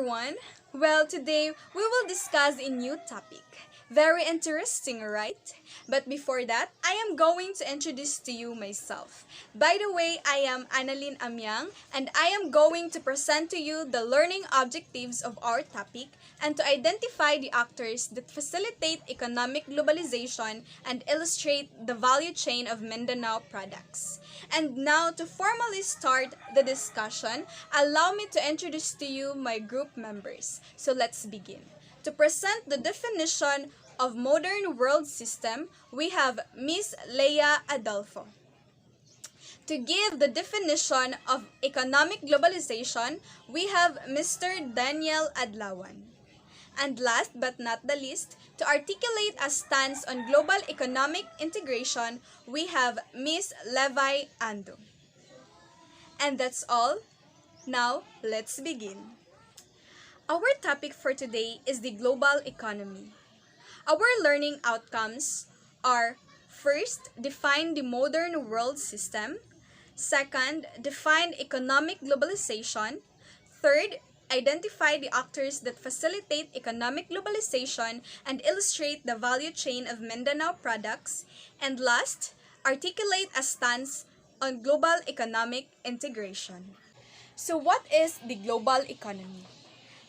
everyone. Well, today we will discuss a new topic. Very interesting, right? But before that, I am going to introduce to you myself. By the way, I am Annalyn Amyang and I am going to present to you the learning objectives of our topic and to identify the actors that facilitate economic globalization and illustrate the value chain of Mindanao products. And now, to formally start the discussion, allow me to introduce to you my group members. So let's begin. To present the definition of modern world system, we have Miss Leia Adolfo. To give the definition of economic globalization, we have Mr. Daniel Adlawan. And last but not the least, to articulate a stance on global economic integration, we have Ms. Levi Ando. And that's all. Now, let's begin. Our topic for today is the global economy. Our learning outcomes are: first, define the modern world system; second, define economic globalization; third, identify the actors that facilitate economic globalization and illustrate the value chain of Mindanao products; and last, articulate a stance on global economic integration. So what is the global economy?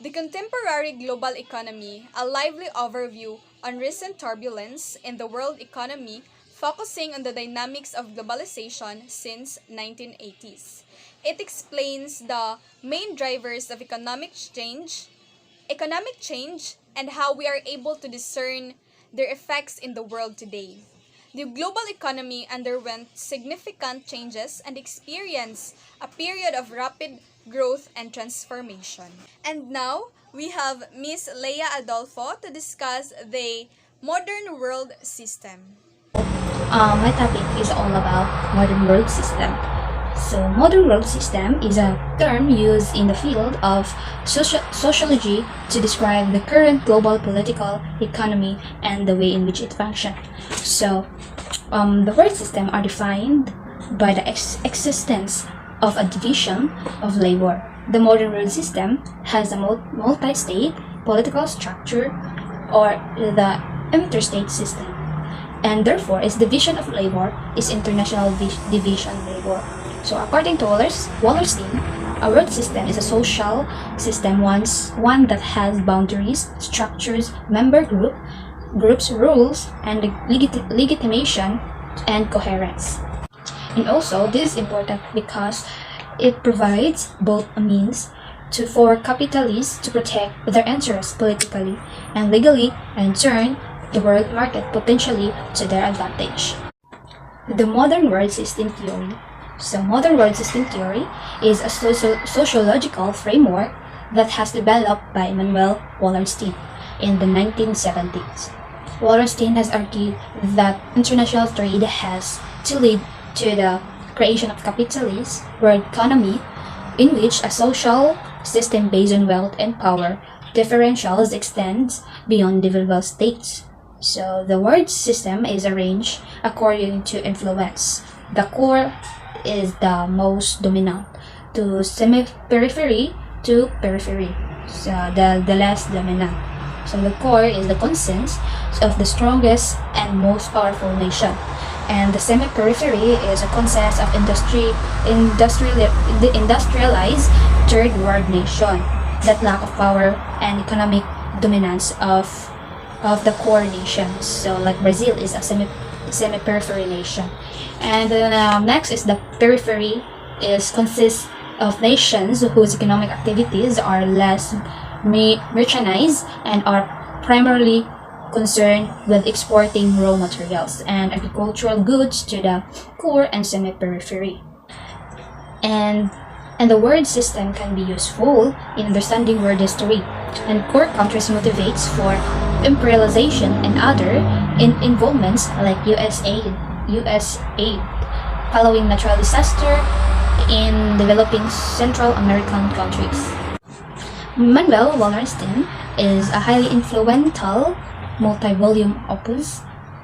The contemporary global economy, a lively overview on recent turbulence in the world economy, focusing on the dynamics of globalization since 1980s. It explains the main drivers of economic change, and how we are able to discern their effects in the world today. The global economy underwent significant changes and experienced a period of rapid growth and transformation. And now, we have Ms. Leia Adolfo to discuss the modern world system. My topic is all about modern world system. So, modern world system is a term used in the field of sociology to describe the current global political economy and the way in which it functions. So, the world system are defined by the existence of a division of labor. The modern world system has a multi-state political structure, or the interstate system, and therefore its division of labor is international division labor. So according to Wallerstein, a world system is a social system one that has boundaries, structures, member groups, rules, and legitimation and coherence. And also, this is important because it provides both a means for capitalists to protect their interests politically and legally, and turn the world market potentially to their advantage. The modern world system theory. So, modern world system theory is a sociological framework that has developed by Manuel Wallerstein in the 1970s. Wallerstein has argued that international trade has to lead to the creation of capitalist world economy in which a social system based on wealth and power differentials extends beyond individual states. So the world system is arranged according to influence. The core is the most dominant, to semi-periphery to periphery, so the less dominant. So the core is the consensus of the strongest and most powerful nation, and the semi-periphery is a consensus of industrialized third world nation that lack of power and economic dominance of the core nations. So like Brazil is a semi-periphery nation. And then next is the periphery, consists of nations whose economic activities are less merchandise and are primarily concerned with exporting raw materials and agricultural goods to the core and semi-periphery. And the word system can be useful in understanding world history, and core countries motivates for imperialization and other involvements like US aid following natural disaster in developing Central American countries. Manuel Wallerstein is a highly influential multi-volume opus.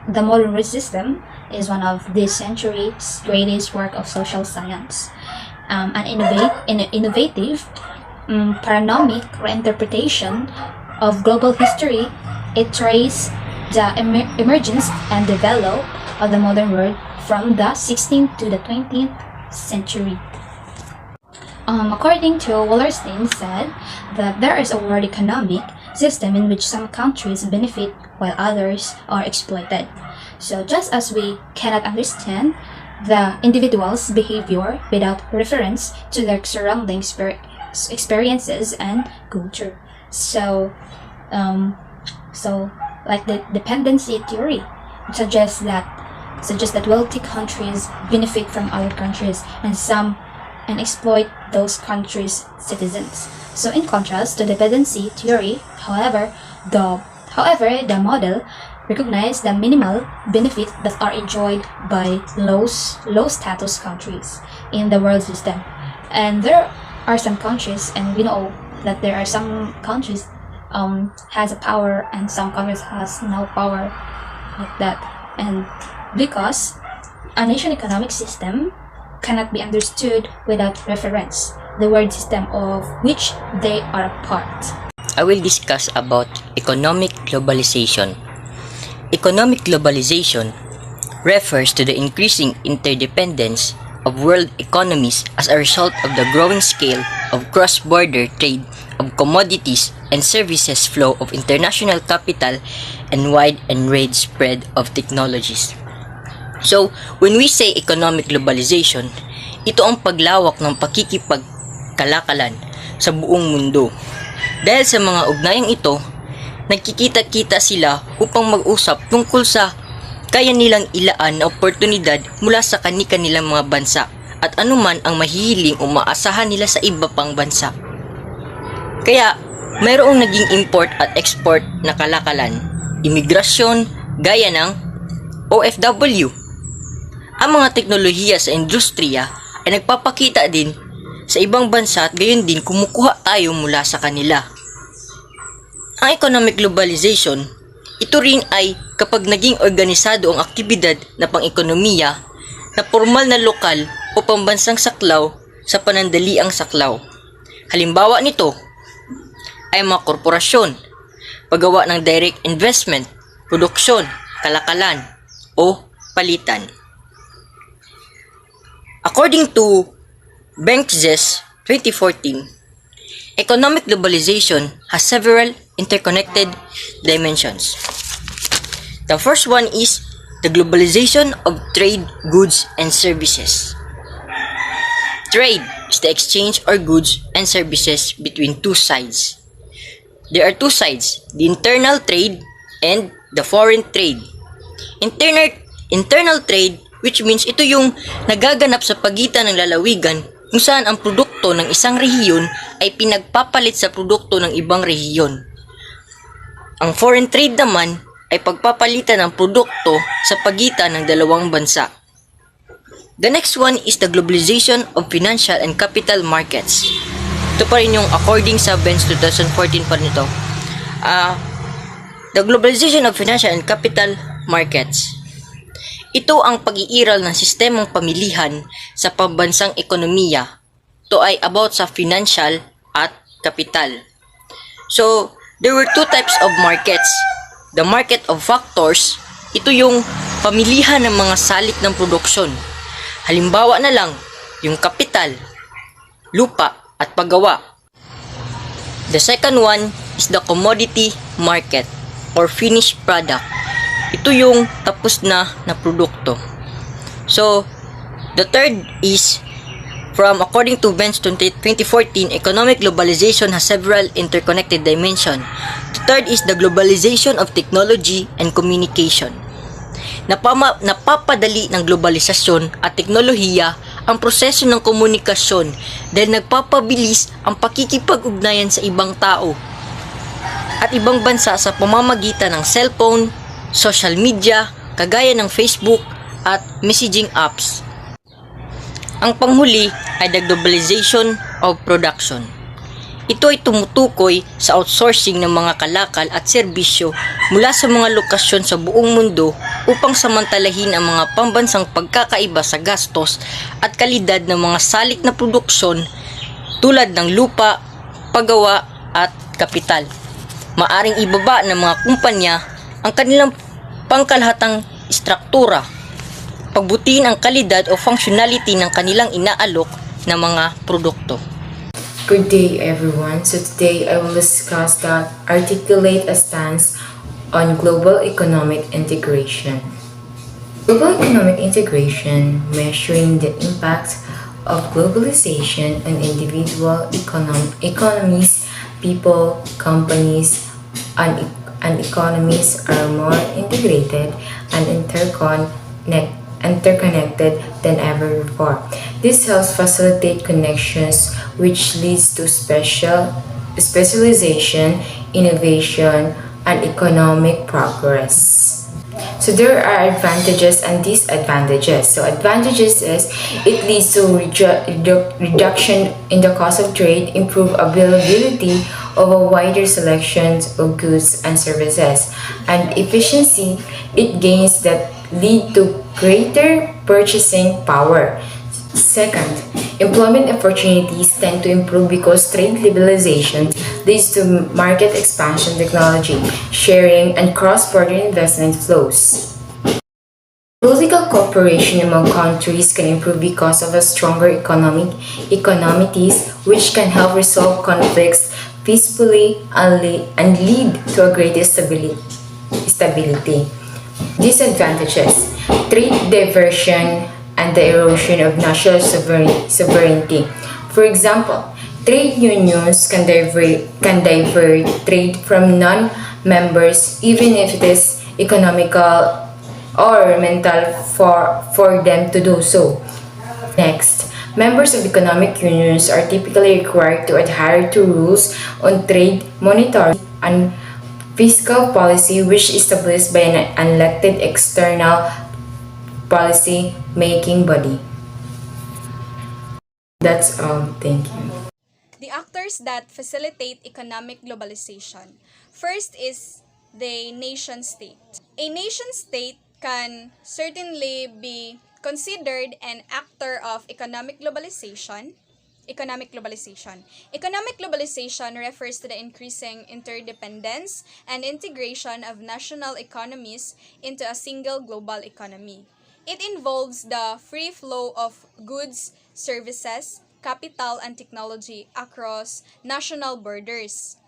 The modern world system is one of this century's greatest work of social science. An innovative paranomic reinterpretation of global history, it traces the emergence and development of the modern world from the 16th to the 20th century. According to Wallerstein said that there is a world economic system in which some countries benefit while others are exploited. So just as we cannot understand the individual's behavior without reference to their surrounding experiences and culture. So like the dependency theory suggests that wealthy countries benefit from other countries and exploit those countries' citizens. So in contrast to dependency theory, however, the model recognizes the minimal benefit that are enjoyed by low status countries in the world system. And there are some countries, and we know that there are some countries has a power and some countries has no power, like that. And because a nation economic system cannot be understood without reference, the world system of which they are a part. I will discuss about economic globalization. Economic globalization refers to the increasing interdependence of world economies as a result of the growing scale of cross-border trade of commodities and services, flow of international capital, and wide and wide spread of technologies. So, when we say economic globalization, ito ang paglawak ng pakikipagkalakalan sa buong mundo. Dahil sa mga ugnayang ito, nagkikita-kita sila upang mag-usap tungkol sa kaya nilang ilaan na oportunidad mula sa kani-kanilang mga bansa at anuman ang mahihiling o maasahan nila sa iba pang bansa. Kaya, mayroong naging import at export na kalakalan, imigrasyon, gaya ng OFW. Ang mga teknolohiya sa industriya ay nagpapakita din sa ibang bansa at gayon din kumukuha tayo mula sa kanila. Ang economic globalization, ito rin ay kapag naging organisado ang aktibidad na pang-ekonomiya na formal na lokal o pambansang saklaw sa panandaliang saklaw. Halimbawa nito ay mga korporasyon, paggawa ng direct investment, produksyon, kalakalan, o palitan. According to Benckes 2014, economic globalization has several interconnected dimensions. The first one is the globalization of trade, goods, and services. Trade is the exchange of goods and services between two sides. There are two sides, the internal trade and the foreign trade. Internal trade, which means ito yung nagaganap sa pagitan ng lalawigan kung saan ang produkto ng isang rehiyon ay pinagpapalit sa produkto ng ibang rehiyon. Ang foreign trade naman ay pagpapalitan ng produkto sa pagitan ng dalawang bansa. The next one is the globalization of financial and capital markets. Ito pa rin yung according sa Benz 2014 pa rin ito. The globalization of financial and capital markets. Ito ang pag-iiral ng sistemang pamilihan sa pambansang ekonomiya. Ito ay about sa financial at capital. So, there were two types of markets. The market of factors, ito yung pamilihan ng mga salik ng produksyon. Halimbawa na lang, yung kapital, lupa, at paggawa. The second one is the commodity market or finished product. Ito yung tapos na produkto. So, the third is according to Benz 2014, economic globalization has several interconnected dimensions. The third is the globalization of technology and communication. Napapadali ng globalisasyon at teknolohiya ang proseso ng komunikasyon dahil nagpapabilis ang pakikipag-ugnayan sa ibang tao at ibang bansa sa pamamagitan ng cellphone, social media, kagaya ng Facebook at messaging apps. Ang panghuli ay the globalization of production. Ito ay tumutukoy sa outsourcing ng mga kalakal at serbisyo mula sa mga lokasyon sa buong mundo upang samantalahin ang mga pambansang pagkakaiba sa gastos at kalidad ng mga salik na produksyon tulad ng lupa, paggawa at kapital. Maaring ibaba ng mga kumpanya ang kanilang pangkalahatang istruktura, pagbutihin ang kalidad o functionality ng kanilang inaalok na mga produkto. Good day, everyone. So today I will discuss the articulate a stance on global economic integration. Global economic integration, measuring the impact of globalization on individual economies, people, companies, and economies are more integrated and interconnected than ever before. This helps facilitate connections, which leads to specialization, innovation, and economic progress. So there are advantages and disadvantages. So advantages is it leads to reduction in the cost of trade, improve availability of a wider selection of goods and services, and efficiency. It gains that lead to greater purchasing power. Second, employment opportunities tend to improve because trade liberalization leads to market expansion, technology sharing, and cross-border investment flows. Political cooperation among countries can improve because of a stronger economies, which can help resolve conflicts peacefully and lead to a greater stability. Disadvantages: trade diversion and the erosion of national sovereignty. For example, trade unions can divert trade from non-members even if it is economical or mental for them to do so. Next, members of economic unions are typically required to adhere to rules on trade, monetary, and fiscal policy which is established by an elected external policy making body. That's all. Thank you. The actors that facilitate economic globalization. First is the nation state. A nation state can certainly be considered an actor of economic globalization. Economic globalization. Economic globalization refers to the increasing interdependence and integration of national economies into a single global economy. It involves the free flow of goods, services, capital, and technology across national borders.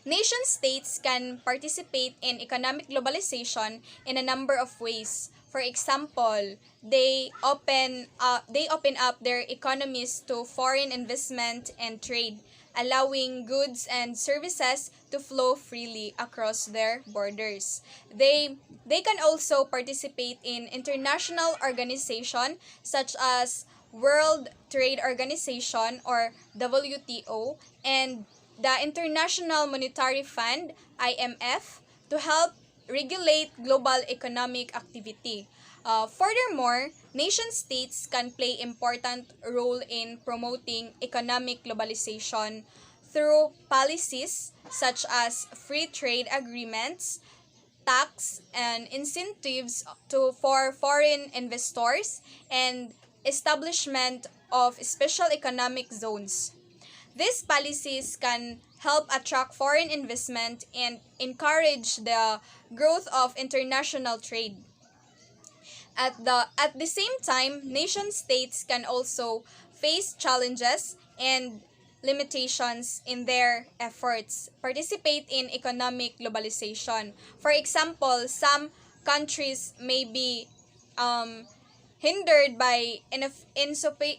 Nation-states can participate in economic globalization in a number of ways. For example, they open up their economies to foreign investment and trade, allowing goods and services to flow freely across their borders. They can also participate in international organizations such as World Trade Organization or WTO and the International Monetary Fund (IMF) to help regulate global economic activity. Furthermore, nation-states can play important role in promoting economic globalization through policies such as free trade agreements, tax and incentives for foreign investors, and establishment of special economic zones. These policies can help attract foreign investment and encourage the growth of international trade. At the same time, nation states can also face challenges and limitations in their efforts participate in economic globalization. For example, some countries may be hindered by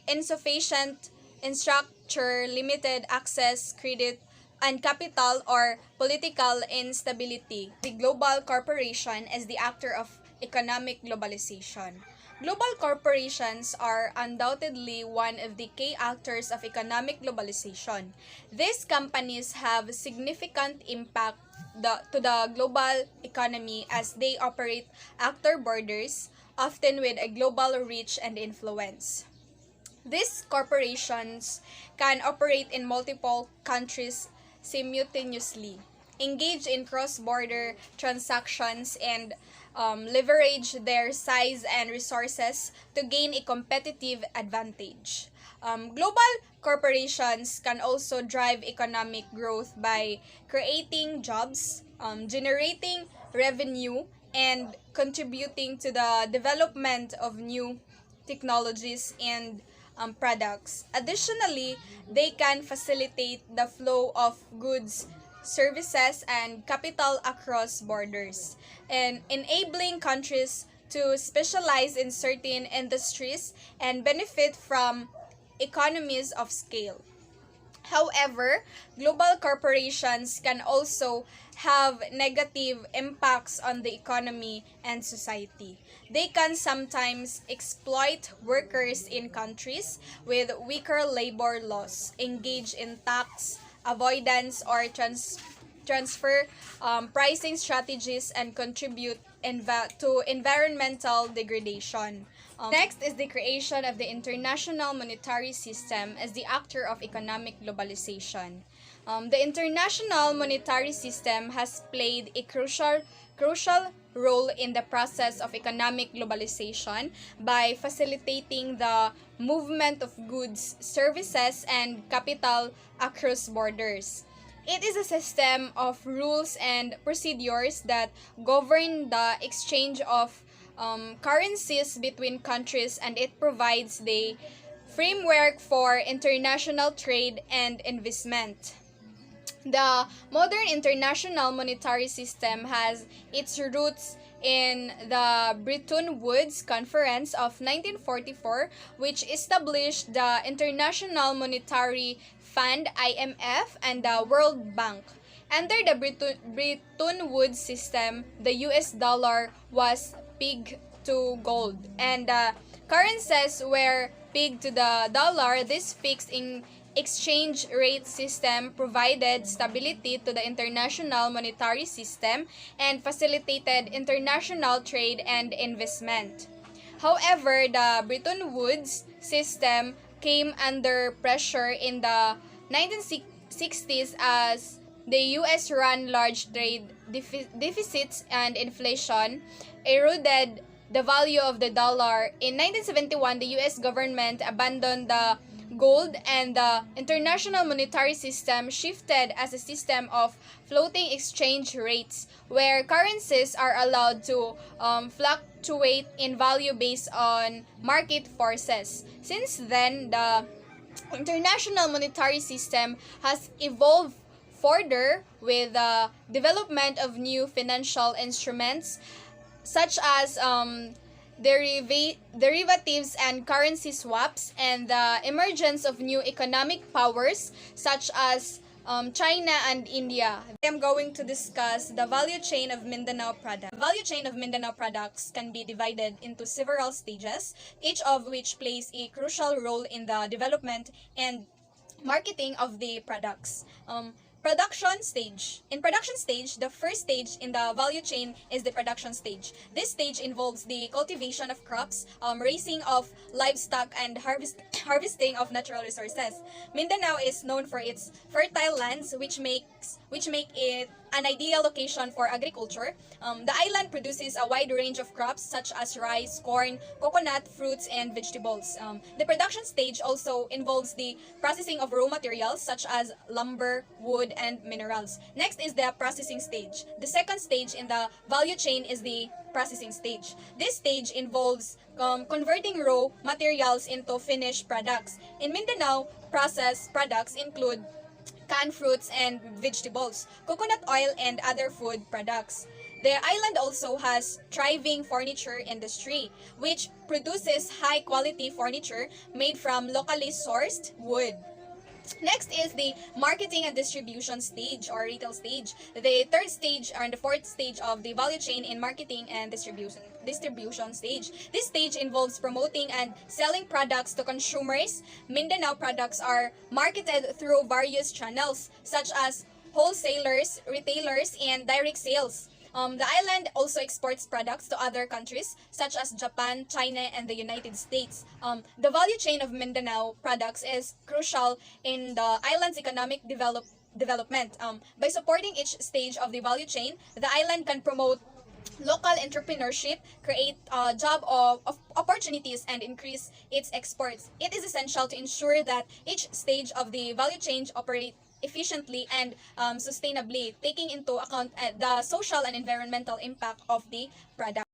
insufficient infrastructure, limited access, credit, and capital, or political instability. The global corporation is the actor of economic globalization. Global corporations are undoubtedly one of the key actors of economic globalization. These companies have significant impact to the global economy as they operate across borders, often with a global reach and influence. These corporations can operate in multiple countries simultaneously, engage in cross-border transactions, and leverage their size and resources to gain a competitive advantage. Global corporations can also drive economic growth by creating jobs, generating revenue, and contributing to the development of new technologies and products. Additionally, they can facilitate the flow of goods, services, and capital across borders, and enabling countries to specialize in certain industries and benefit from economies of scale. However, global corporations can also have negative impacts on the economy and society. They can sometimes exploit workers in countries with weaker labor laws, engage in tax avoidance or transfer pricing strategies, and contribute to environmental degradation. Next is the creation of the International Monetary System as the actor of economic globalization. The International Monetary System has played a crucial role in the process of economic globalization by facilitating the movement of goods, services, and capital across borders. It is a system of rules and procedures that govern the exchange of currencies between countries, and it provides the framework for international trade and investment. The modern international monetary system has its roots in the Bretton Woods Conference of 1944, which established the International Monetary Fund (IMF) and the World Bank. Under the Bretton Woods system, the US dollar was pegged to gold, and currencies were pegged to the dollar. This fixed in exchange rate system provided stability to the international monetary system and facilitated international trade and investment. However, the Bretton Woods system came under pressure in the 1960s as the US ran large trade deficits and inflation eroded the value of the dollar. In 1971, the US government abandoned the gold, and the international monetary system shifted as a system of floating exchange rates where currencies are allowed to fluctuate in value based on market forces. Since then, the international monetary system has evolved further with the development of new financial instruments such as derivatives and currency swaps, and the emergence of new economic powers such as China and India. I am going to discuss the value chain of Mindanao products. The value chain of Mindanao products can be divided into several stages, each of which plays a crucial role in the development and marketing of the products. Production stage. In production stage, the first stage in the value chain is the production stage. This stage involves the cultivation of crops, raising of livestock, and harvesting of natural resources. Mindanao is known for its fertile lands, which make it an ideal location for agriculture. The island produces a wide range of crops such as rice, corn, coconut, fruits, and vegetables. The production stage also involves the processing of raw materials such as lumber, wood, and minerals. Next is the processing stage. The second stage in the value chain is the processing stage. This stage involves converting raw materials into finished products. In Mindanao, processed products include canned fruits and vegetables, coconut oil, and other food products. The island also has thriving furniture industry, which produces high-quality furniture made from locally sourced wood. Next is the marketing and distribution stage or retail stage. The third stage and the fourth stage of the value chain in marketing and distribution stage. This stage involves promoting and selling products to consumers. Mindanao products are marketed through various channels such as wholesalers, retailers, and direct sales. The island also exports products to other countries such as Japan, China, and the United States. The value chain of Mindanao products is crucial in the island's economic development. By supporting each stage of the value chain, the island can promote local entrepreneurship, create job of opportunities, and increase its exports. It is essential to ensure that each stage of the value chain operate efficiently and sustainably, taking into account the social and environmental impact of the product.